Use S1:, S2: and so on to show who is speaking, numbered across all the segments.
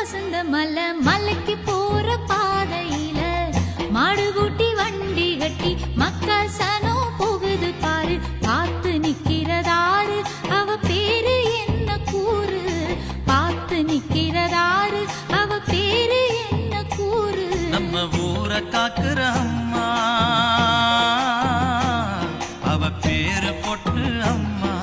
S1: வசந்த மலை மலைக்கு போற பாதையில மாடு கூட்டி வண்டி கட்டி மக்கா சனம் போகுது பாரு. பார்த்து நிக்கிறதாரு அவ பேரு என்ன கூறு. பார்த்து நிக்கிறதாரு அவ பேரு என்ன கூறு.
S2: நம்ம ஊரை காக்குற அம்மா அவ பேரு பொட்டு அம்மா.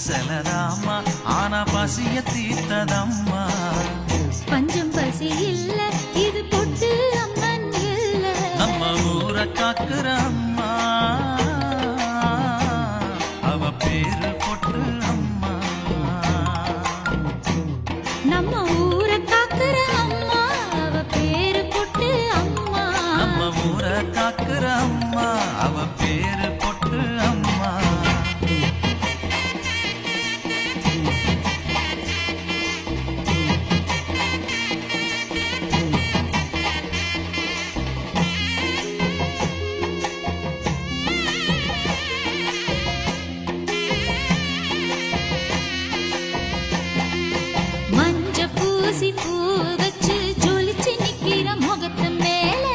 S2: செலதாம்மா ஆனா பசிய தீர்த்ததம்மா.
S1: பஞ்சம் பசி இல்ல இது பொட்டு அம்மன் இல்ல.
S2: நம்ம ஊரை காக்குற அம்மா அவ பேரு பொட்டு அம்மா.
S1: நம்ம ஊரை காக்குற அம்மா அவ பேரு பொட்டு அம்மா.
S2: நம்ம ஊரை காக்குற அம்மா அவ பேரு பொட்டு அம்மா.
S1: பூ வச்சு ஜொலிச்சு நிக்கிற முகத்து மேல.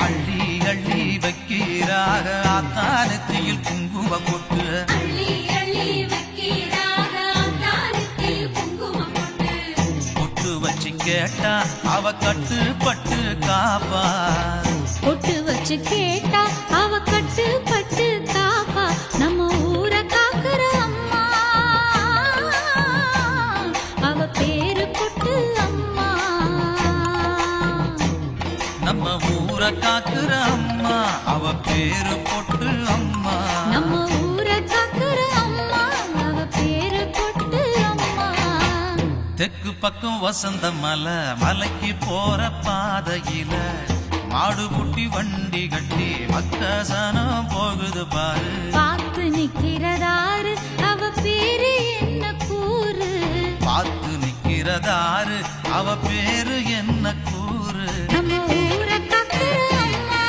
S2: அள்ளி அள்ளி வைக்கிறாக ஆத்தானத்தில் குங்கும பொட்டு. பொட்டு வச்சு கேட்டா அவ கட்டுப்பட்டு காப்பா.
S1: பொட்டு வச்சு கேட்டா அவ கட்டுப்பட்டு காப்பா. நம்ம ஊரை காக்குற அம்மா அவ பேரு பொட்டு அம்மா.
S2: நம்ம ஊரை காக்குற அம்மா அவ பேரு பொட்டு அம்மா.
S1: நம்ம ஊரை காக்குற அம்மா அவ பேரு பொட்டு அம்மா.
S2: தெற்கு பக்கம் வசந்த மலை மலைக்கு போற பாதையில மாடு குட்டி வண்டி கட்டி மக்கசனம் போகுது பாரு.
S1: பார்த்து நிக்கிறதாரு அவ பேரு என்ன கூறு.
S2: பார்த்து நிக்கிறதாரு அவ பேரு என்ன கூறு.
S1: நம்ம ஊரை காக்குற அம்மா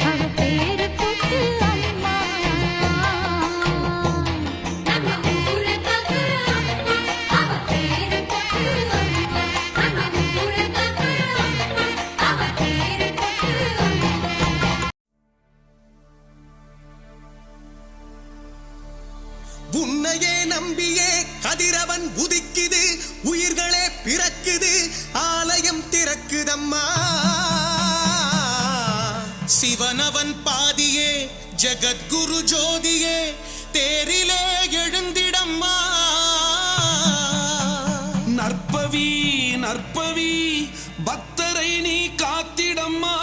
S1: அவ பேரு பொட்டு அம்மா. நம்ம ஊரை காக்குற அம்மா அவ பேரு பொட்டு அம்மா. நம்ம ஊரை காக்குற அம்மா அவ பேரு பொட்டு அம்மா.
S3: உன்னையே நம்பியே கதிரவன் உதிக்குது, உயிர்களே பிறக்குது, ஆலயம் திறக்குதம்மா. சிவனவன் பாதியே ஜகத்குரு ஜோதியே தேரிலே எழுந்திடம்மா. நற்பவி நற்பவி பக்தரை நீ காத்திடம்மா.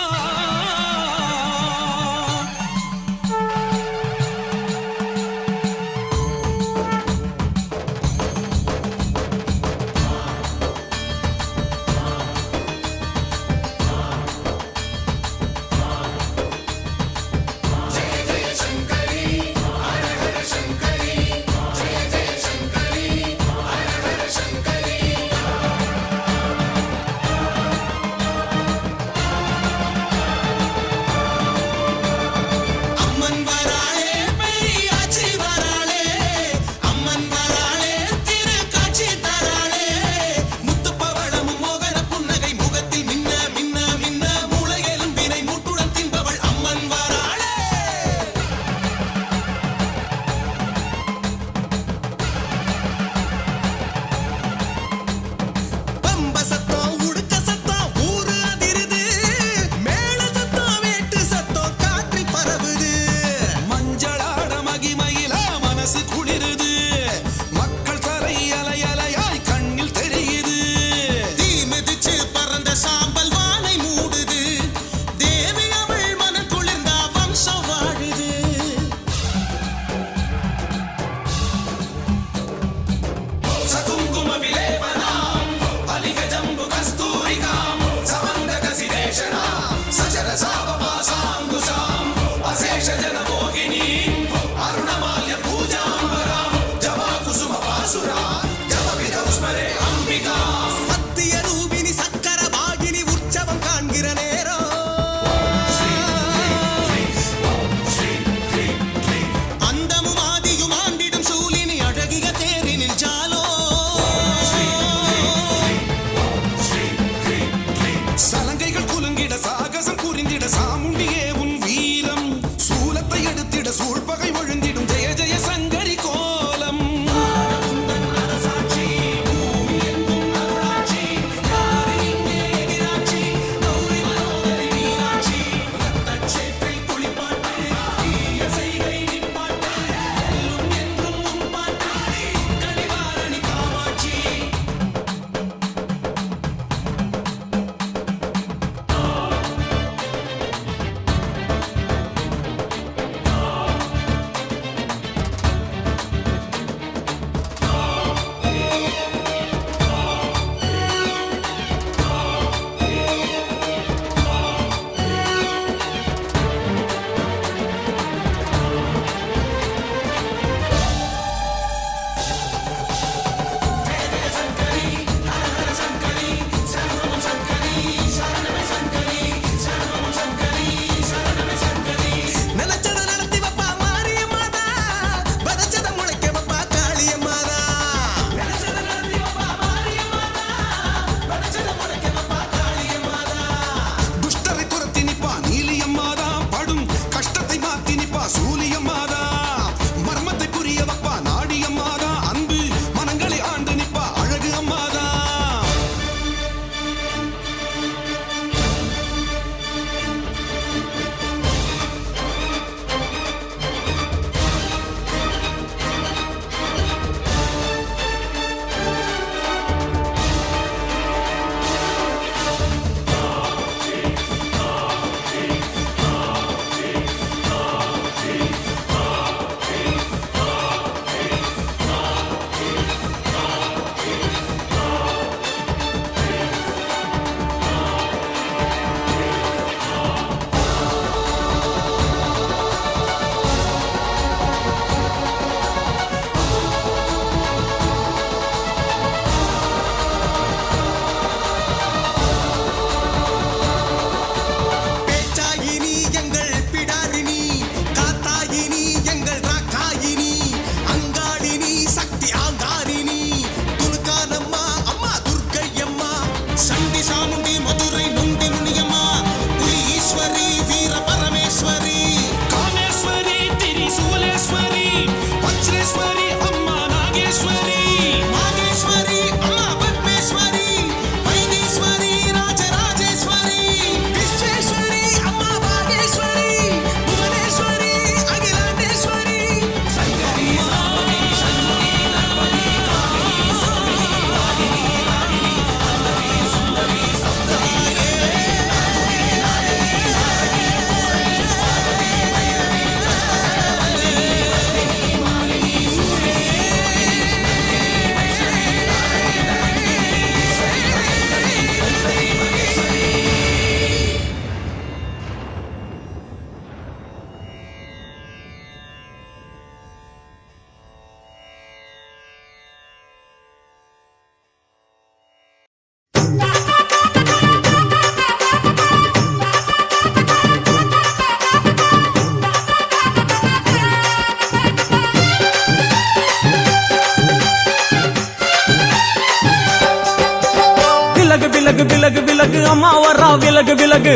S4: விலகு விலகு விலகு விலகு அம்மா வரா விலகு விலகு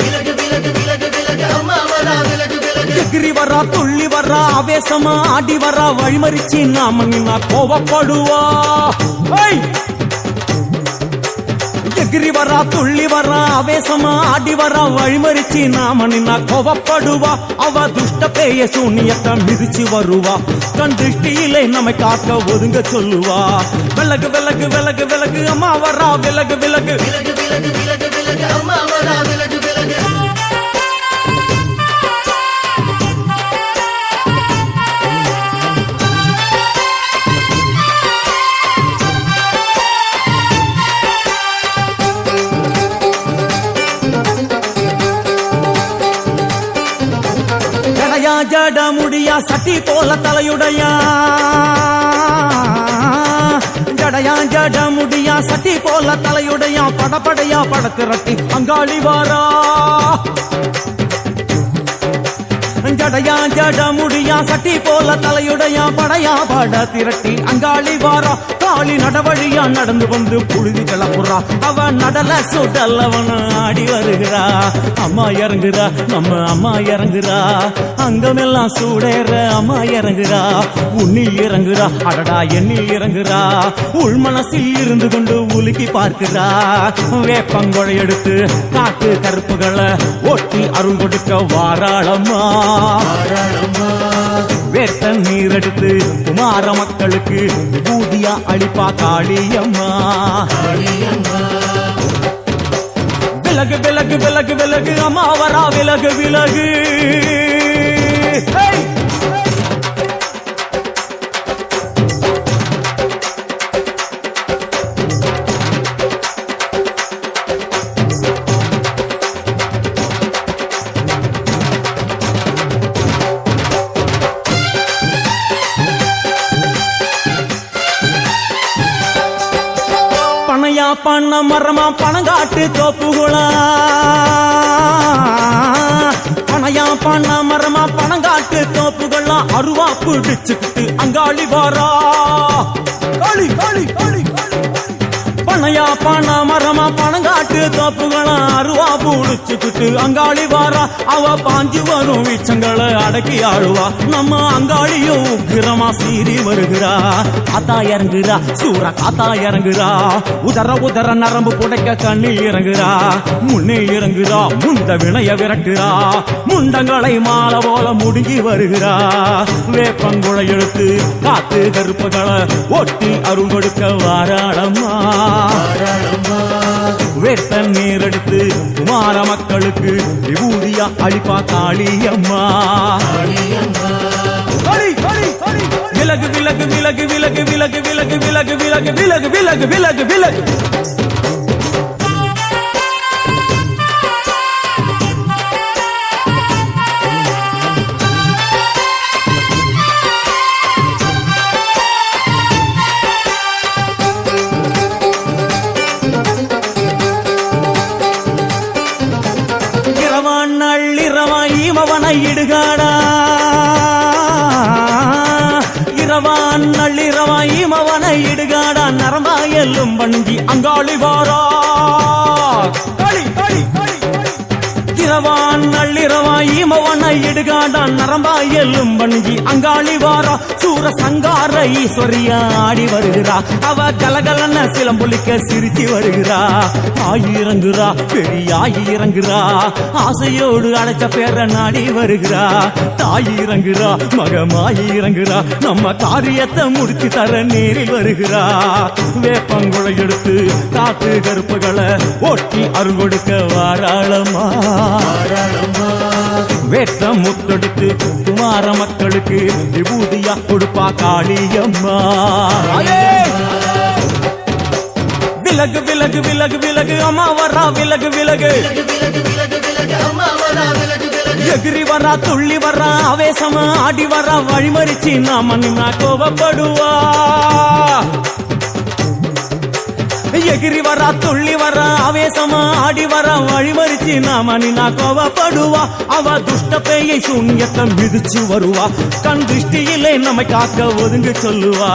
S4: எகிரி வரா துள்ளி வரா ஆவேசமா ஆடி வரா வழிமறிச்சு நாம நின்னா கோவப்படுவா எகிரி வரா துள்ளி வரா ஆவேசமா ஆடி வரா வழிமறிச்சு நாம நின்னா கோவப்படுவா அவ துஷ்ட பேய சூனியத்தை மிதிச்சு வருவா கண் திருஷ்டியிலே நம்மை காக்க ஒதுங்க சொல்லுவா விலகு விலகு விலகு விலகு அம்மா வரா விலகு விலகு
S5: அம்மா வரா விலகு விலகு
S4: ஜட முடியா சட்டி போல தலையுடையா ஜடையா ஜட முடியா சட்டி போல தலையுடையா படப்படையா படத்திரட்டி அங்காளி வாரா ஜடையா ஜட முடியா சட்டி போல தலையுடையா படையா பட திரட்டி அங்காளி வாரா காளி நடவழியா நடந்து வந்து புழுதி கிளப்புறா அவ நடல சுடல்லவன ஆடி வருகிறா அம்மா இறங்குறா நம்ம அம்மா இறங்குறா அங்கமெல்லாம் சூடேற அம்மா இறங்குறா உன்னில் இறங்குறா அடடா எண்ணில் இறங்குறா உள் மனசில் இருந்து கொண்டு உலுக்கி பார்க்கிறா வேப்பங்கொழை எடுத்து காட்டு கருப்புகளை ஒட்டி அருள் கொடுக்க வாராளம்மா வேட்ட நீர் எடுத்து குமார மக்களுக்கு விபூதியா அளிப்பா காளியம்மா விலகு விலகு விலகு விலகு அம்மா வரா விலகு விலகு பனையா பண்ண மரமா பணங்காட்டு தோப்புகளா பனையா பண்ண மரமா பணங்காட்டு தோப்புகளா அருவா பிடிச்சுக்கிட்டு அங்காளி வாரா காளி காளி காளி பனையா பண்ண மரமா பணங்காட்டு தோப்புகளா அருவா பிடிச்சுக்கிட்டு அங்காளி வாரா அவ பாஞ்சு வரும் வீச்சங்களை அடக்கி ஆளுவா நம்ம அங்காளியும் உக்கிரமா சீறி வருகிறா காத்தா இறங்குறா சூற காத்தா இறங்குறா உதர உதர நரம்பு புடைக்க கண்ணில் இறங்குறா முன்னே இறங்குறா முந்த வினைய விரட்டுறா முண்டங்களை மாலை போல முடுங்கி வருகிறா வேப்பங்குழை எடுத்து காத்து கருப்புகளை ஒட்டி அருள் கொடுக்க வாராளம்மா வேட்ட நீர் எடுத்து குமார மக்களுக்கு விபூதியா அளிப்பா காளியம்மா விலகு விலகு விலகு விலகு விலகு விலகு விலகு விலகு விலகு விலகு விலகு விலகு நள்ளிரவாயிமவனை இடுகாடா இரவான் நள்ளிரவாயிமவனை இடுகாடா நரம்பா எல்லும் வணங்கி அங்காளி வாரா களி களி களி இரவான் நள்ளிரவாயிமவனை இடுகாடா நரம்பா எல்லும் வணங்கி அங்காளி வாரா சூர சங்கார ஈஸ்வரியா ஆடி வருகிறா அவ கலகலன சிலம்புலிக்க சிரிச்சு வருகிறா ஆயிரங்குறா பெரியாயி இறங்குறா ஆசையோடு அழைச்ச பேர நாடி வருகிறா தாயிரங்குறா மகமாயி இறங்குறா நம்ம காரியத்தை முடிச்சு தர நேரில் வருகிறா வேப்பங்குழை எடுத்து காத்து கருப்புகளை ஒட்டி அருள் கொடுக்க வாராளம்மா வேட்ட முத்தெடுத்து குமார மக்களுக்கு விபூதியா கொடுப்பா காளியம்மா விலகு விலகு விலகு விலகு அம்மா வரா விலகு விலகு எகிரி வரா துள்ளி வரா ஆவேசமா ஆடி வரா வழிமறிச்சு நாம நின்னா கோவப்படுவா எகிரி வரா துள்ளி வரா ஆவேசமா ஆடி வரா வழிமறிச்சு நாம நின்னா கோவப்படுவா அவ துஷ்ட பேயை சூன்யத்தம் மிதிச்சு வருவா கண் திருஷ்டியிலே நம்மை காக்க ஒதுங்க சொல்லுவா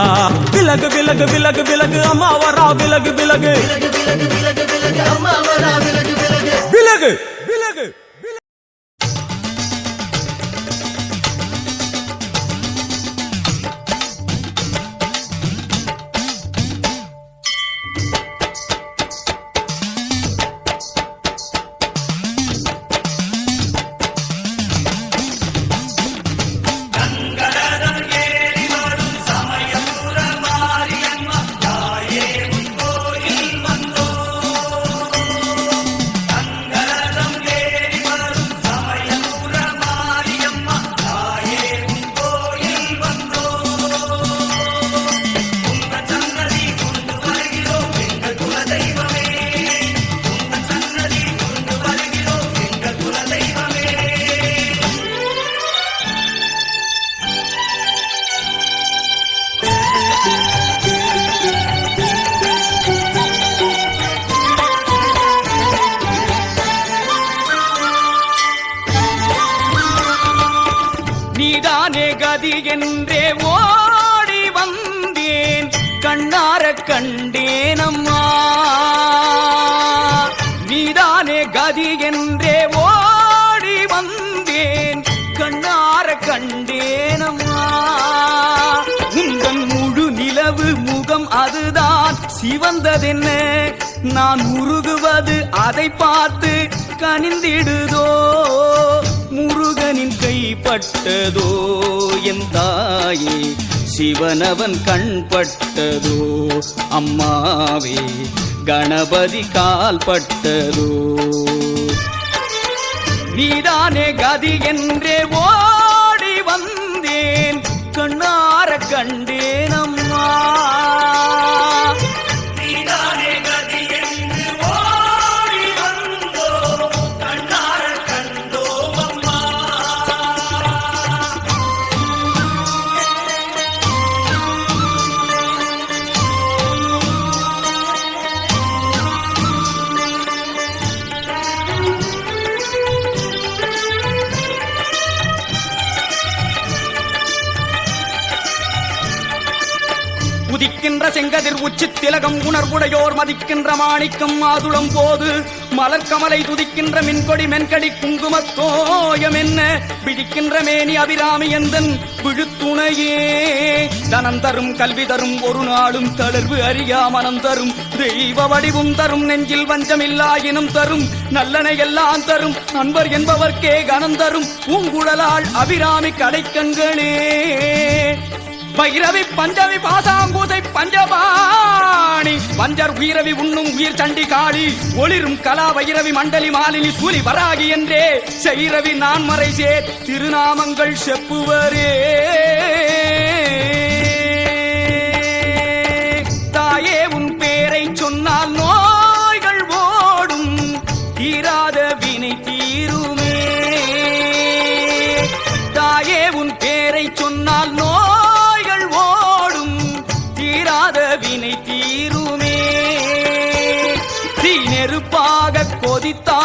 S4: விலகு விலகு விலகு விலகு அம்மா வரா விலகு விலகு
S5: விலகு விலகு விலகு விலகு அம்மா வரா விலகு விலகு
S4: விலகு விலகு
S6: நீதானே கதி என்றே ஓடி வந்தேன் கண்ணார கண்டேனம்மா நீதானே கதி என்றே ஓடி வந்தேன் கண்ணார கண்டேனம்மா உங்கள் முழு நிலவு முகம் அதுதான் சிவந்ததென்ன நான் உருகுவது அதை பார்த்து கனிந்திடுதோ முருகனின் கைப்பட்டதோ என் தாயே சிவனவன் கண்பட்டதோ அம்மாவே கணபதி கால் பட்டதோ நீதானே கதி என்றே ஓடி வந்தேன் கண்ணார கண்டேன் அம்மா நீதானே கதி என்று ஓடி வந்தோ கண்ணார கண்டோ அம்மா உதிக்கின்ற செங்கதிர் உச்சி திலகம் உணர்வுடையோர் மதிக்கின்ற மாணிக்கம் மாதுளம் போது மலர்கமலை துதிக்கின்ற மின்கொடி மென்கடி குங்குமத்தோயம் என்ன பிடிக்கின்ற மேனி அபிராமி எந்தன் விழுத்துணையே தனம் தரும் கல்வி தரும் ஒரு நாளும் தளர்வு அறியா மனம் தரும் தெய்வ வடிவும் தரும் நெஞ்சில் வஞ்சமில்லா இனம் தரும் நல்லனை எல்லாம் தரும் அன்பர் என்பவர்க்கே கனம் தரும் பூங்குழலாள் அபிராமி கடைக்கண்களே பைரவி பஞ்சவி பாசாங்கூசை பஞ்சபாணி பஞ்சர் உயிரவி உண்ணும் உயிர் சண்டி காளி ஒளிரும் கலா வைரவி மண்டலி மாலினி சூலி வராகி என்றே செய்ரவி நான் மறை சேர் திருநாமங்கள் செப்புவரே தாயே உன் பேரை சொன்னால் நோய்கள் ஓடும் தீராத வினை தீருமே தாயே உன் பேரை சொன்னால் வினை தீருமே தீ நெருப்பாக கொதித்தா